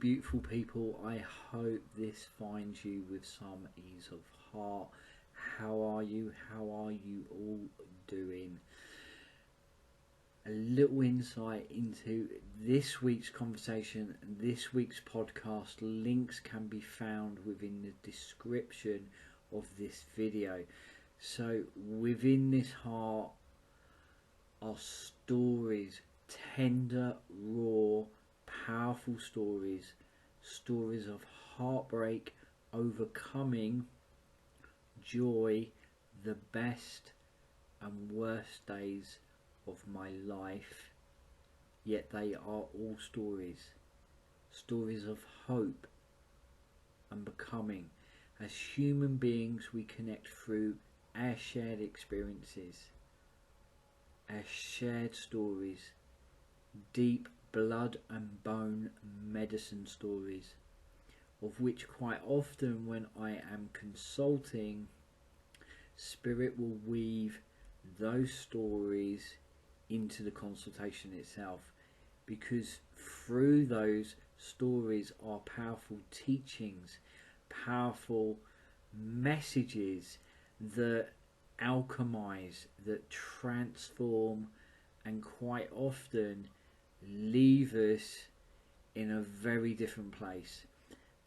beautiful people. I hope this finds you with some ease of heart. How are you? How are you all doing? A little insight into this week's conversation and this week's podcast. Links can be found within the description of this video. So within this heart are stories, tender, raw, powerful stories of heartbreak, overcoming, joy, the best and worst days of my life, yet they are all stories of hope and becoming. As human beings, we connect through our shared experiences, our shared stories, deep blood and bone medicine stories, of which quite often when I am consulting, Spirit will weave those stories into the consultation itself, because through those stories are powerful teachings, powerful messages that alchemize, that transform, and quite often leave us in a very different place.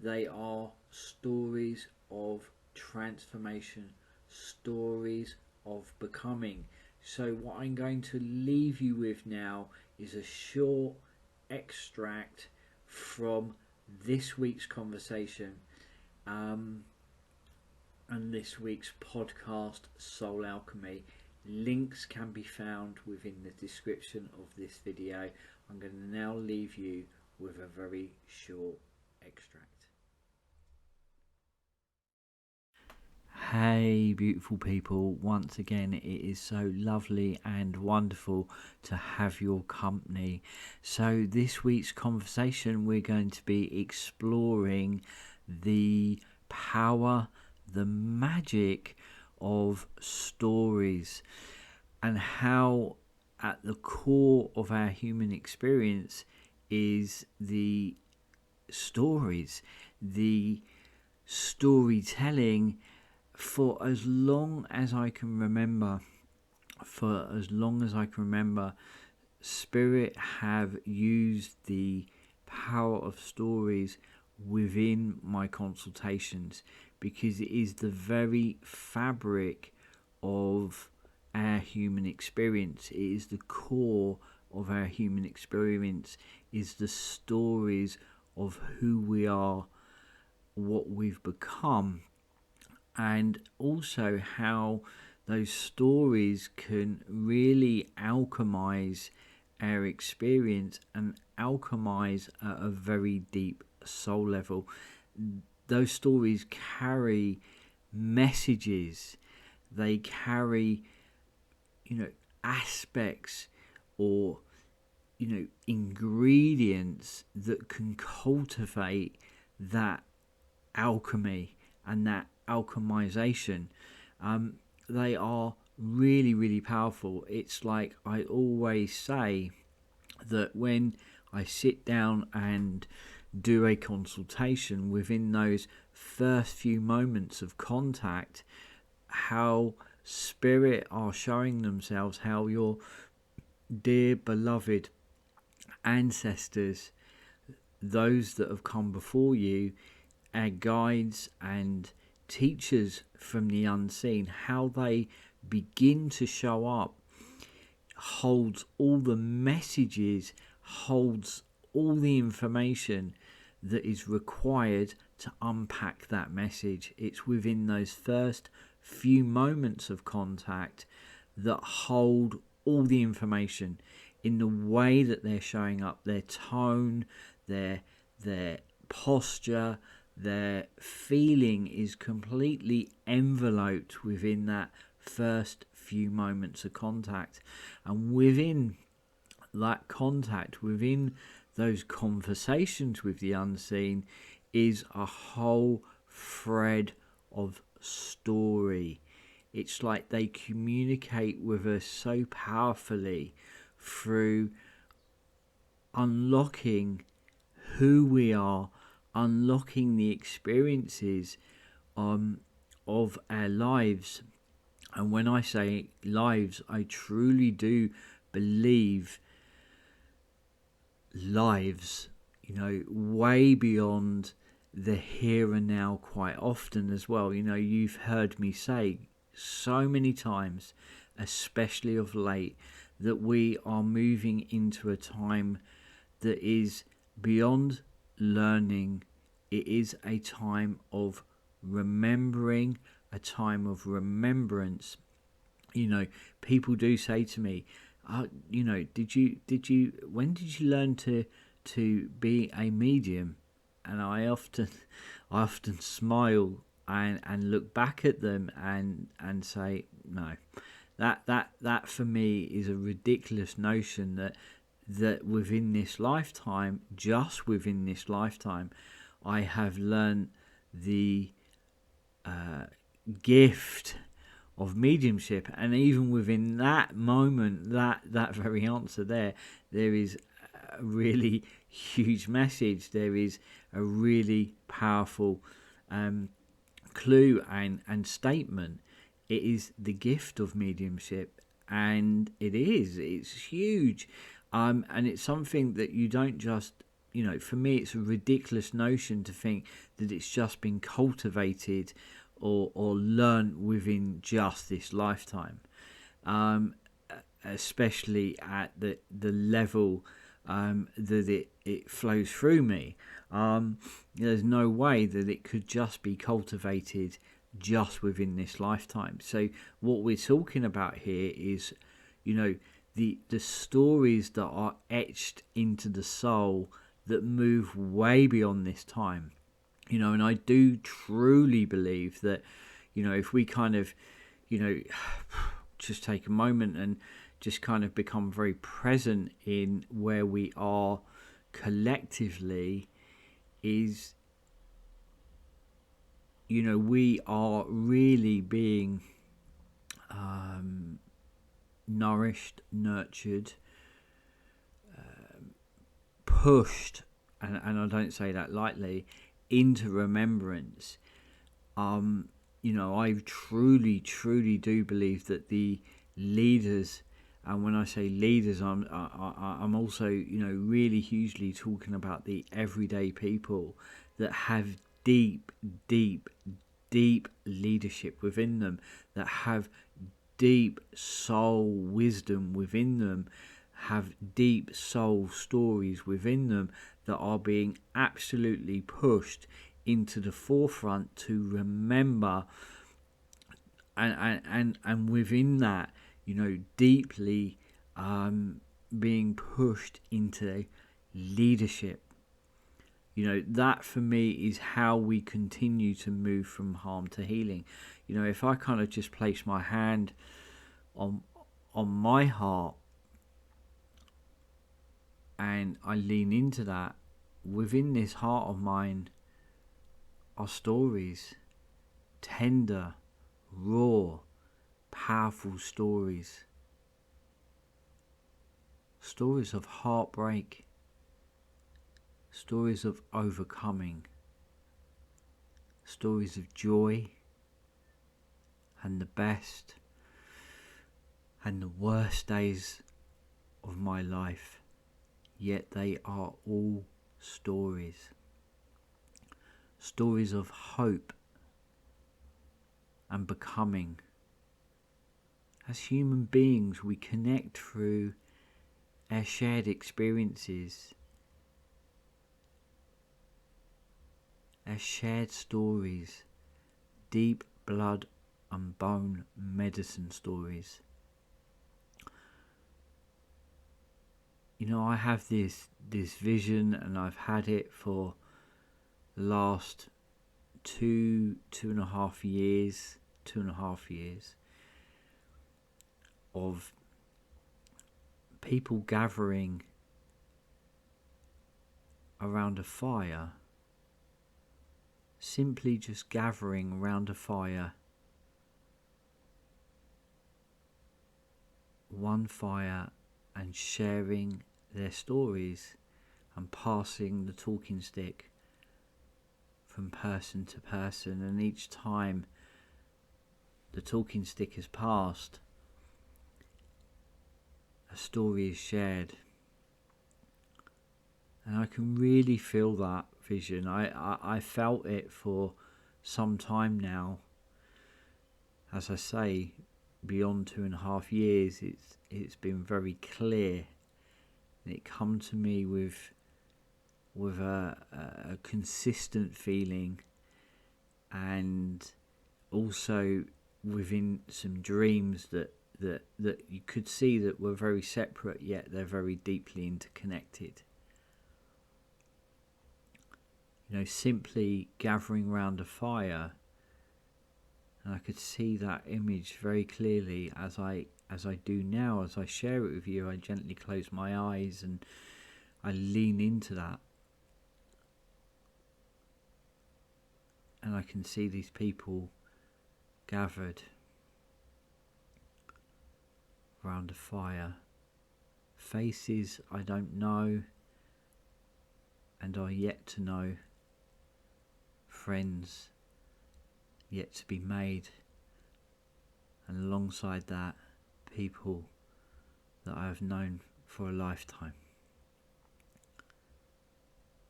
They are stories of transformation, stories of becoming. So what I'm going to leave you with now is a short extract from this week's conversation and this week's podcast, Soul Alchemy. Links can be found within the description of this video. I'm going to now leave you with a very short extract. Hey beautiful people, once again it is so lovely and wonderful to have your company. So this week's conversation we're going to be exploring the power, the magic of stories, and how at the core of our human experience is the stories, the storytelling. For as long as I can remember, Spirit have used the power of stories within my consultations, because it is the very fabric of our human experience. It is the core of our human experience, is the stories of who we are, what we've become, and also how those stories can really alchemize our experience and alchemize at a very deep soul level. Those stories carry messages, they carry aspects or ingredients that can cultivate that alchemy and that alchemization. They are really, really powerful. It's like I always say that when I sit down and do a consultation, within those first few moments of contact, how Spirit are showing themselves, how your dear beloved ancestors, those that have come before you, our guides and teachers from the unseen, how they begin to show up, holds all the messages, holds all the information that is required to unpack that message. It's within those first few moments of contact that hold all the information in the way that they're showing up, their tone, their posture, their feeling is completely enveloped within that first few moments of contact. And within that contact, within those conversations with the unseen, is a whole thread of story. It's like they communicate with us so powerfully through unlocking who we are, unlocking the experiences of our lives. And when I say lives, I truly do believe lives, way beyond the here and now quite often as well. You've heard me say so many times, especially of late, that we are moving into a time that is beyond learning. It is a time of remembering, a time of remembrance. People do say to me, when did you learn to be a medium? And I often smile and look back at them and say, no, that for me is a ridiculous notion that within this lifetime, just within this lifetime, I have learned the gift of mediumship. And even within that moment, that very answer there is a really huge message. There is a really powerful clue and statement. It is the gift of mediumship, and it's huge. And it's something that you don't just, for me, it's a ridiculous notion to think that it's just been cultivated or learned within just this lifetime, especially at the level that it flows through me. There's no way that it could just be cultivated just within this lifetime. So what we're talking about here is, the stories that are etched into the soul that move way beyond this time. And I do truly believe that, if we kind of, just take a moment and just kind of become very present in where we are collectively, is, we are really being nourished, nurtured, pushed, and I don't say that lightly, into remembrance. I truly do believe that the leaders, and when I say leaders, I'm also, really hugely talking about the everyday people that have deep leadership within them, that have deep soul wisdom within them, have deep soul stories within them, that are being absolutely pushed into the forefront to remember, and within that, deeply being pushed into leadership. That for me is how we continue to move from harm to healing. If I kind of just place my hand on my heart and I lean into that, within this heart of mine are stories, tender, raw, powerful stories. Stories of heartbreak, stories of overcoming, stories of joy, and the best and the worst days of my life. Yet they are all stories. Stories of hope and becoming. As human beings, we connect through our shared experiences, our shared stories, deep blood and bone medicine stories. I have this vision, and I've had it for the last two and a half years, of people gathering around a fire, simply just gathering around a fire, one fire, and sharing their stories and passing the talking stick from person to person, and each time the talking stick is passed, a story is shared. And I can really feel that vision. I felt it for some time now. As I say, beyond 2.5 years, it's been very clear, and it come to me with a consistent feeling, and also within some dreams that you could see that were very separate, yet they're very deeply interconnected. Simply gathering round a fire, and I could see that image very clearly as I do now. As I share it with you, I gently close my eyes and I lean into that, and I can see these people gathered round a fire, faces I don't know and are yet to know, friends yet to be made, and alongside that, people that I have known for a lifetime.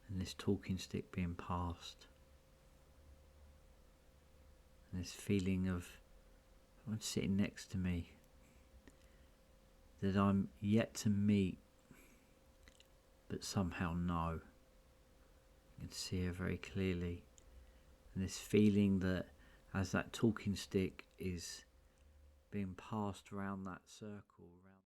And this talking stick being passed, and this feeling of someone sitting next to me that I'm yet to meet but somehow know. I can see her very clearly, and this feeling that as that talking stick is being passed around that circle,